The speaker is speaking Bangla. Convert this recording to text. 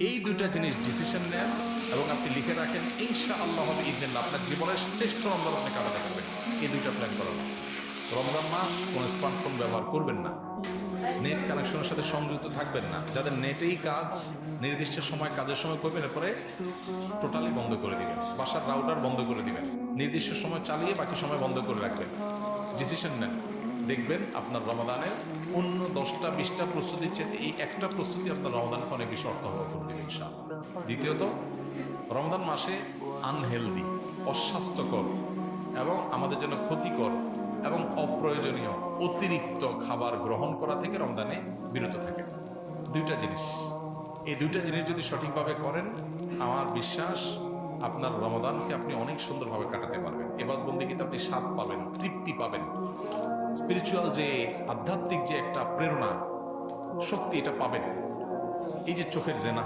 এই দুইটা জিনিস ডিসিশন নেন এবং আপনি লিখে রাখেন, ইনশাআল্লাহ হবে ইদনিল্লাহ আপনার জীবনের শ্রেষ্ঠ রমজান আপনি কাটাতে পারবেন। এই দুইটা প্ল্যান করা না। রমজান মাস কোনো স্মার্টফোন ব্যবহার করবেন না, নেট কানেকশনের সাথে সংযুক্ত থাকবেন না। যাদের নেটেই কাজ, নির্দিষ্ট সময় কাজের সময় করবেন, এরপরে টোটালি বন্ধ করে দিবেন। বাসার রাউটার বন্ধ করে দিবেন, নির্দিষ্ট সময় চালিয়ে বাকি সময় বন্ধ করে রাখবেন। ডিসিশন নেন, দেখবেন আপনার রমাদানের অন্য 10টা 20টা প্রস্তুতির চেয়ে এই একটা প্রস্তুতি আপনার রমাদানকে অনেক বেশি অর্থবহ করে দেবে ইনশাআল্লাহ। দ্বিতীয়ত, রমজান মাসে আনহেলদি, অস্বাস্থ্যকর এবং আমাদের জন্য ক্ষতিকর এবং অপ্রয়োজনীয় অতিরিক্ত খাবার গ্রহণ করা থেকে রমজানে বিরত থাকে। দুইটা জিনিস, এই দুইটা জিনিস যদি সঠিকভাবে করেন, আমার বিশ্বাস আপনার রমাদানকে আপনি অনেক সুন্দরভাবে কাটাতে পারবেন। ইবাদত বন্দেগীতে আপনি স্বাদ পাবেন, তৃপ্তি পাবেন, স্পিরিচুয়াল যে আধ্যাত্মিক যে একটা প্রেরণা, শক্তি, এটা পাবেন। এই যে চোখের জেনা